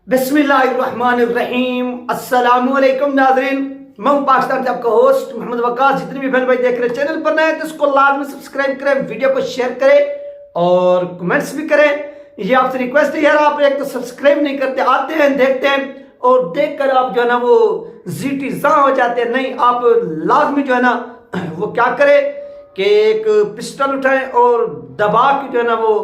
बिस्मिल्लाहिर्रहमानिर्रहीम। अस्सलामुअलैकुम नाज़रीन, मैं हूं पाकिस्तान से आपका होस्ट मोहम्मद वकास। जितने भी बहन भाई देख रहे हैं चैनल पर नए तो इसको लाजमी सब्सक्राइब करें, वीडियो को शेयर करें और कमेंट्स भी करें। ये आपसे रिक्वेस्ट है यार, आप एक तो सब्सक्राइब नहीं करते, आते हैं देखते हैं और देखकर आप जो है ना वो जीटी जा हो जाते हैं। नहीं, आप लाजमी जो है ना वो क्या करें कि एक पिस्टल उठाएं और दबा के जो है ना वो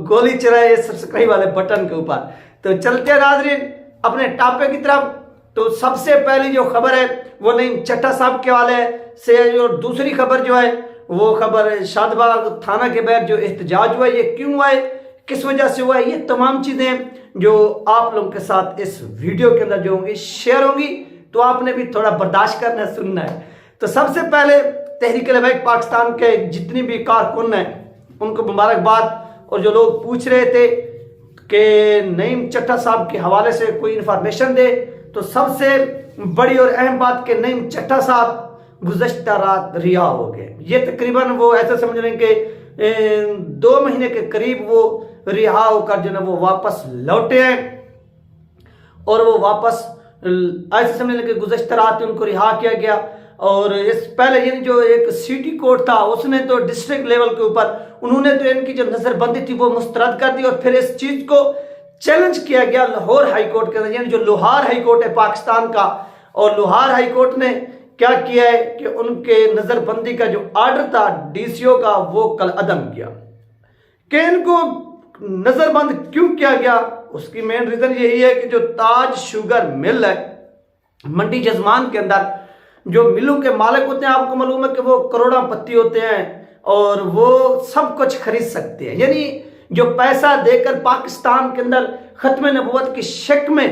गोली चलाए सब्सक्राइब वाले बटन के ऊपर। तो चलते हैं नाज़रीन अपने टॉपिक की तरफ। तो सबसे पहली जो खबर है वो नईम चट्टा साहब के वाले से है, और दूसरी खबर जो है वो खबर शादबाग थाना के बाहर जो एहतजाज हुआ है, ये क्यों हुआ है, किस वजह से हुआ है, ये तमाम चीज़ें जो आप लोगों के साथ इस वीडियो के अंदर जो होंगी शेयर होंगी। तो आपने भी थोड़ा बर्दाश्त करना है, सुनना है। तो सबसे पहले तहरीक पाकिस्तान के जितनी भी कारकुन हैं उनको मुबारकबाद। और जो लोग पूछ रहे थे कि नईम चट्टा साहब के हवाले से कोई इंफॉर्मेशन दे, तो सबसे बड़ी और अहम बात कि नईम चट्टा साहब गुज़श्ता रात रिहा हो गए। ये तकरीबन वो ऐसे समझ रहे हैं कि 2 महीने के करीब वो रिहा होकर जो है वो वापस लौटे हैं। और वो वापस ऐसे समझ लें कि गुज़श्ता रात उनको रिहा किया गया। और इस पहले ये जो एक सिटी कोर्ट था उसने तो डिस्ट्रिक्ट लेवल के ऊपर उन्होंने तो इनकी जो नजरबंदी थी वो मुस्तरद कर दी, और फिर इस चीज को चैलेंज किया गया लाहौर हाई कोर्ट के अंदर, यानी जो लोहार हाई कोर्ट है पाकिस्तान का। और लोहार हाई कोर्ट ने क्या किया है कि उनके नजरबंदी का जो ऑर्डर था डीसीओ का वो कल अदम किया। कि इनको नजरबंद क्यों किया गया, उसकी मेन रीजन यही है कि जो ताज शुगर मिल है मंडी जजमान के अंदर, जो मिलों के मालिक होते हैं आपको मालूम है कि वो करोड़पति होते हैं और वो सब कुछ खरीद सकते हैं, यानी जो पैसा देकर पाकिस्तान के अंदर खत्म नबूवत की शक में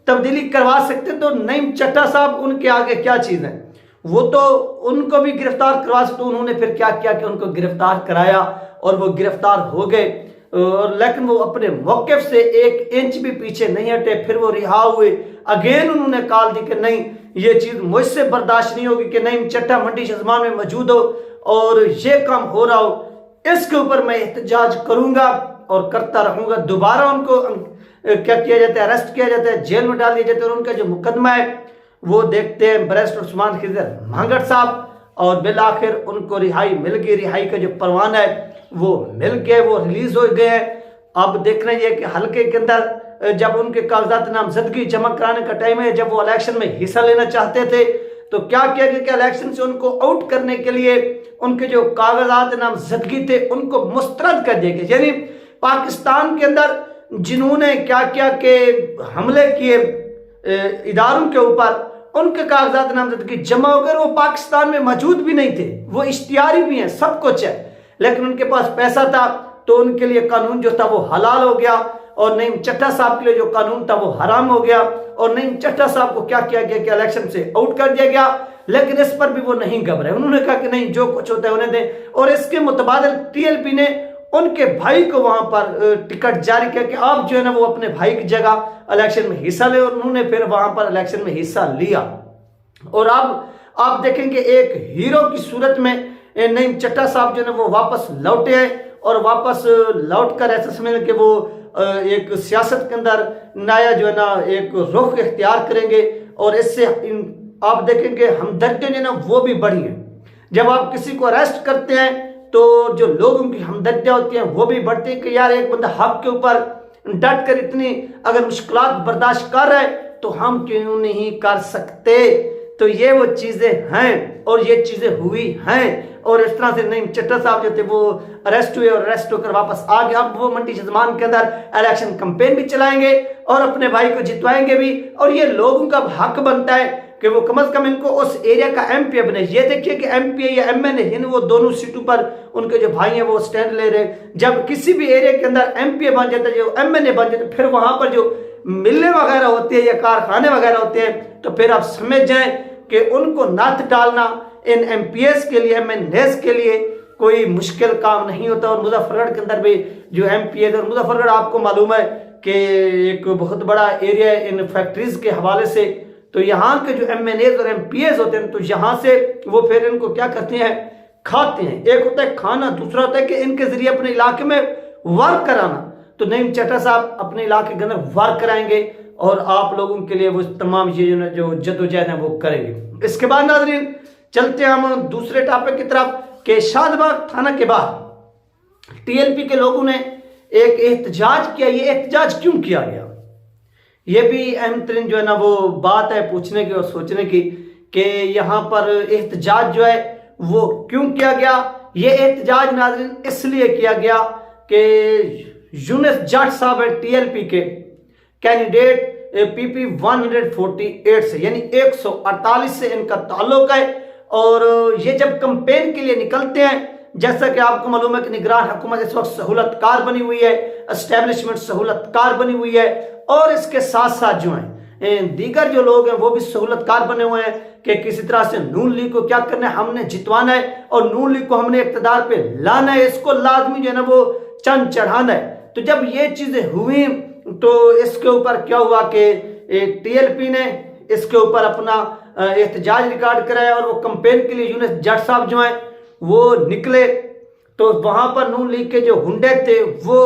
तब्दीली करवा सकते हैं। तो नईम चट्टा साहब उनके आगे क्या चीज़ है, वो तो उनको भी गिरफ्तार करवा सकते। उन्होंने फिर क्या किया कि उनको गिरफ्तार कराया और वो गिरफ्तार हो गए, और लेकिन वो अपने मौक़िफ़ से 1 इंच भी पीछे नहीं हटे। फिर वो रिहा हुए। अगेन उन्होंने कॉल दी कि नहीं, ये चीज़ मुझसे बर्दाश्त नहीं होगी कि नईम चट्टा मंडी जजमान में मौजूद हो और ये काम हो रहा हो। इसके ऊपर मैं एहतजाज करूंगा और करता रहूंगा। दोबारा उनको क्या किया जाता है, अरेस्ट किया जाता है, जेल में डाल दिया जाता है। और उनका जो मुकदमा है वो देखते हैं बैरिस्टर उस्मान खिजर मांगड़ साहब, और बिल आखिर उनको रिहाई मिल गई। रिहाई का जो परवाना है वो मिल गया, वो रिलीज हो गए हैं। अब देखना ये कि हल्के के अंदर जब उनके कागजात नामजदगी जमा कराने का टाइम है, जब वो इलेक्शन में हिस्सा लेना चाहते थे, तो क्या किया गया कि इलेक्शन से उनको आउट करने के लिए उनके जो कागजात नामजदगी थे उनको मुस्तरद कर दिया गया। यानी पाकिस्तान के अंदर जिन्होंने क्या किया कि हमले किए इदारों के ऊपर, उनके कागजात नामजदगी जमा हो गए। वो पाकिस्तान में मौजूद भी नहीं थे, वो इश्तियारी भी हैं, सब कुछ है, लेकिन उनके पास पैसा था तो उनके लिए कानून जो था वो हलाल हो गया, और नईम चट्टा साहब के लिए जो कानून था वो हराम हो गया। और नईम चट्टा साहब को क्या किया गया कि इलेक्शन से आउट कर दिया गया। लेकिन इस पर भी वो नहीं घबराए, उन्होंने कहा कि नहीं, जो कुछ होता है उन्हें दें। और इसके मुतबादिल टीएलपी ने उनके भाई को वहां पर टिकट जारी किया कि आप जो है ना वो अपने भाई की जगह इलेक्शन में हिस्सा ले। और उन्होंने फिर वहां पर इलेक्शन में हिस्सा लिया। और अब आप देखेंगे एक हीरो की सूरत में नईम चट्टा साहब जो है वो वापस लौटे हैं, और वापस लौट कर ऐसा समझ कि वो एक सियासत के अंदर नया जो है ना एक रुख इख्तियार करेंगे। और इससे आप देखेंगे हमदर्दियाँ जो है ना वो भी बढ़ी हैं। जब आप किसी को अरेस्ट करते हैं तो जो लोगों की हमदर्दियाँ होती हैं वो भी बढ़ती हैं कि यार एक बंदा हक के ऊपर डट कर इतनी अगर मुश्किलात बर्दाश्त कर रहा है तो हम क्यों नहीं कर सकते। तो ये वो चीज़ें हैं और ये चीज़ें हुई हैं। और इस तरह से नईम चट्टा साहब जो थे वो अरेस्ट हुए और अरेस्ट होकर वापस आ गए। अब वो मंडी जजमान के अंदर इलेक्शन कैंपेन भी चलाएंगे और अपने भाई को जितवाएंगे भी। और ये लोगों का हक बनता है कि वो कम से कम इनको उस एरिया का एमपी बने। ये देखिए कि एमपी या एमएनए इन वो दोनों सीटों पर उनके जो भाई हैं वो स्टैंड ले रहे हैं। जब किसी भी एरिया के अंदर एमपी बन जाता है, जो एमएनए बन जाते, फिर वहां पर जो मिलें वगैरह होती है या कारखाने वगैरह होते हैं, तो फिर आप समझ जाएं कि उनको नाथ डालना इन एमपीएस के लिए, एमएनएस के लिए कोई मुश्किल काम नहीं होता। और मुजफ्फरगढ़ के अंदर भी जो एमपीएस, और मुजफ्फरगढ़ आपको मालूम है कि एक बहुत बड़ा एरिया है इन फैक्ट्रीज के हवाले से। तो यहाँ के जो एमएनएस और एमपीएस होते हैं तो यहाँ से वो फिर इनको क्या करते हैं, खाते हैं। एक होता है खाना, दूसरा होता है कि इनके जरिए अपने इलाके में वर्क कराना। तो नईम चट्टा साहब अपने इलाके के अंदर वार कराएंगे और आप लोगों के लिए वो तमाम चीजें जो जद्दोजहद है वो करेंगे। इसके बाद नाज़रीन चलते हैं हम दूसरे टॉपिक की तरफ कि शादबाग थाना के बाद टीएलपी के लोगों ने एक एहतजाज किया। ये एहतजाज क्यों किया गया, ये भी अहम तरीन जो है ना वो बात है पूछने की और सोचने की कि यहाँ पर एहतजाज जो है वो क्यों किया गया। ये एहतजाज नाज़रीन इसलिए किया गया कि यूनुस जट साहब है टीएलपी के कैंडिडेट पीपी 148 से यानी 148 से इनका ताल्लुक है और ये जब कैंपेन के लिए निकलते हैं, जैसा कि आपको मालूम है कि निगरान हुकूमत इस वक्त सहूलतकार बनी हुई है, एस्टेब्लिशमेंट सहूलतकार बनी हुई है और इसके साथ साथ जो हैं दीगर जो लोग हैं वो भी सहूलतकार बने हुए हैं कि किसी तरह से नून लीग को क्या करना है, हमने जितवाना है और नून लीग को हमने इक़्तिदार पे लाना है, इसको लाजमी जो है ना वो चंद चढ़ाना है। तो जब ये चीजें हुई तो इसके ऊपर क्या हुआ कि टीएलपी ने इसके ऊपर अपना एहतजाज रिकॉर्ड कराया और वो कैंपेन के लिए यूनुस जट साहब जो हैं वो निकले। तो वहां पर नून लीग के जो हुंडे थे वो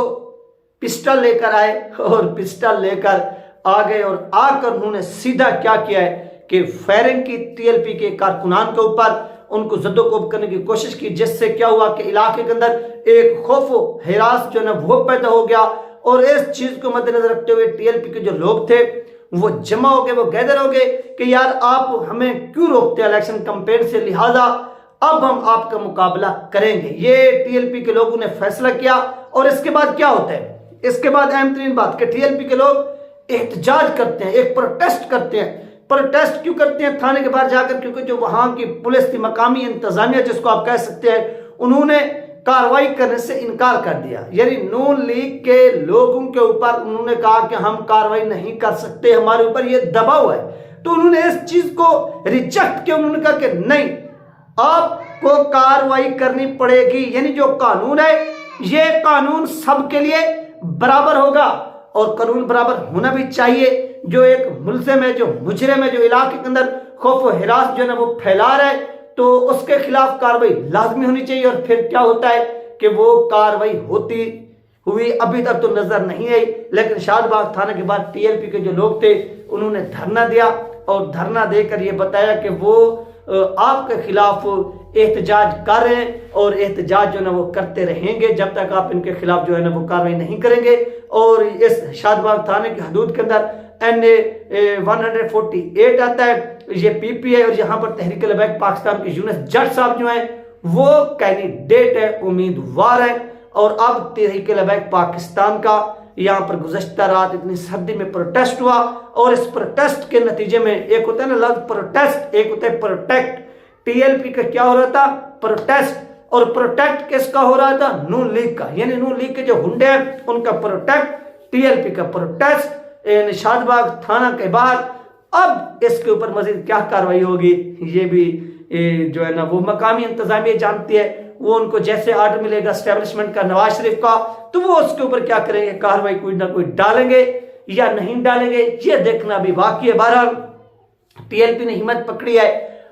पिस्टल लेकर आए और पिस्टल लेकर आ गए और आकर उन्होंने सीधा क्या किया है कि फायरिंग की टीएलपी के कारकुनान के ऊपर, उनको जद्दोकोब करने की कोशिश की, जिससे क्या हुआ कि इलाके के अंदर एक खौफो हिरास जो है ना वो पैदा हो गया। और इस चीज को मद्देनजर रखते हुए टीएलपी के जो लोग थे वो जमा हो गए, वो गैदर हो गए कि यार आप हमें क्यों रोकते हैं इलेक्शन कैंपेन से, लिहाजा अब हम आपका मुकाबला करेंगे। ये टीएलपी के लोगों ने फैसला किया। और इसके बाद क्या होता है, इसके बाद अहम तरीन बात कि टीएलपी के लोग एहतजाज करते हैं, एक प्रोटेस्ट करते हैं। प्रोटेस्ट क्यों करते हैं थाने के बाहर जाकर, क्योंकि जो वहां की पुलिस थी, मकामी इंतजामिया जिसको आप कह सकते हैं, उन्होंने कार्रवाई करने से इनकार कर दिया। यानी नून लीग के लोगों के ऊपर उन्होंने कहा कि हम कार्रवाई नहीं कर सकते, हमारे ऊपर ये दबाव है। तो उन्होंने इस चीज को रिजेक्ट किया, उन्होंने कहा कि नहीं, आपको कार्रवाई करनी पड़ेगी। यानी जो कानून है ये कानून सबके लिए बराबर होगा और कानून बराबर होना भी चाहिए। जो एक मुल्ज़िम है, जो मुजरिम है, जो इलाके के अंदर खौफ व हिरास जो है ना वो फैला रहा है, तो उसके खिलाफ कार्रवाई लाजमी होनी चाहिए। और फिर क्या होता है कि वो कार्रवाई होती हुई अभी तक तो नजर नहीं आई, लेकिन शादबाग थाने के बाद टीएलपी के जो लोग थे उन्होंने धरना दिया और धरना देकर ये बताया कि वो आपके खिलाफ एहतजाज कर रहे हैं और एहतजाज जो है ना वो करते रहेंगे जब तक आप इनके खिलाफ जो है ना वो कार्रवाई नहीं करेंगे। और इस शादबाग थाने की हदूद के अंदर NA 148 आता है, ये पीपी है और यहाँ पर तहरीक लबैक पाकिस्तान के यूनुस जट साहब जो हैं वो कैंडिडेट है, उम्मीदवार है। और अब तहरीक लबैक पाकिस्तान का यहाँ पर गुज़श्ता रात इतनी सर्दी में प्रोटेस्ट हुआ और इस प्रोटेस्ट के नतीजे में एक होता है ना लफ्ज़ प्रोटेस्ट, एक होता है प्रोटेक्ट। टीएलपी का क्या हो रहा था, प्रोटेस्ट। और प्रोटेक्ट किसका हो रहा था, नून लीग का। यानी नून लीग के जो हुंडे हैं उनका प्रोटेक्ट, टीएलपी का प्रोटेस्ट शादबाग थाना के बाद। अब इसके ऊपर मजीद क्या कार्रवाई होगी ये भी जो है ना वो मकामी इंतजामिया जानती है। वो उनको जैसे आर्डर मिलेगा एस्टेब्लिशमेंट का, नवाज शरीफ का, तो वो उसके ऊपर क्या करेंगे, कार्रवाई कोई ना कोई डालेंगे या नहीं डालेंगे, ये देखना भी बाकी है। बहरहाल टीएलपी ने हिम्मत पकड़ी है,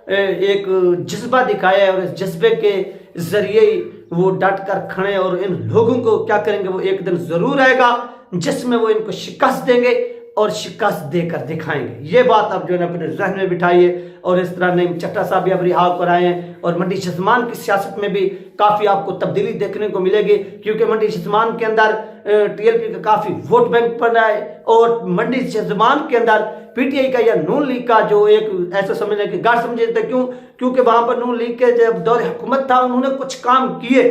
एक जज्बा दिखाया है और इस जज्बे के जरिए वो डट कर खड़े और इन लोगों को क्या करेंगे, वो एक दिन जरूर आएगा जिसमें वो इनको शिकस्त देंगे और शिकस्त देकर दिखाएंगे। ये बात आप जो है ना अपने जहन में बिठाइए। और इस तरह नईम चट्टा साहब भी अब रिहा होकर आए हैं और मंडी शज़मान की सियासत में भी काफ़ी आपको तब्दीली देखने को मिलेगी, क्योंकि मंडी शज़मान के अंदर टीएलपी का काफ़ी वोट बैंक बना है और मंडी शज़मान के अंदर पीटीआई का या नून लीग का जो एक ऐसा समझने की गाढ़ समझे थे। क्यों, क्योंकि वहाँ पर नून लीग के जब दौर हुकूमत था उन्होंने कुछ काम किए।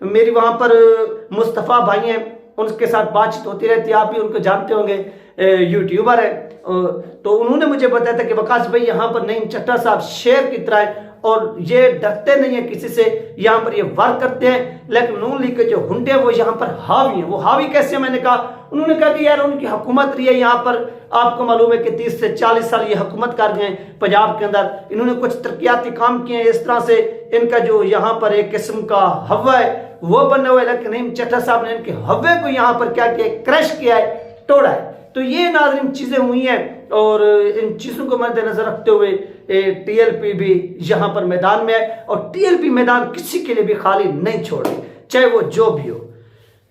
मेरी वहाँ पर मुस्तफ़ा भाई हैं, उनके साथ बातचीत होती रहती है, आप भी उनको जानते होंगे, यूट्यूबर है। तो उन्होंने मुझे बताया था कि वकास भाई यहाँ पर नईम चट्टा साहब शेर की तरह है और ये डरते नहीं है किसी से, यहाँ पर ये वर्क करते हैं। लेकिन नून लीग के जो हुंडे हैं वो यहाँ पर हावी हैं। वो हावी कैसे, मैंने कहा, उन्होंने कहा कि यार उनकी हुकूमत रही है यहाँ पर, आपको मालूम है कि 30 से 40 साल ये हुकूमत कर गए पंजाब के अंदर, इन्होंने कुछ तरक्याती काम किए हैं, इस तरह से इनका जो यहाँ पर एक किस्म का हवा है वो बना हुआ है। लेकिन नईम चट्टा साहब ने इनके हवे को यहाँ पर क्या किया, क्रश किया है, तोड़ा है। तो ये नाज़रीन चीजें हुई हैं और इन चीजों को मद्देनजर रखते हुए टीएलपी भी यहाँ पर मैदान में है और टीएलपी मैदान किसी के लिए भी खाली नहीं छोड़े, चाहे वो जो भी हो।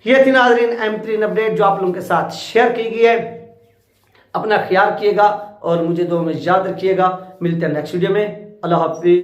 ये थी नाजरीन अहम तरीन अपडेट जो आप लोगों के साथ शेयर की गई है। अपना ख्याल रखिएगा और मुझे दुआ में याद रखिएगा। मिलते हैं नेक्स्ट वीडियो में। अल्लाह हाफिज।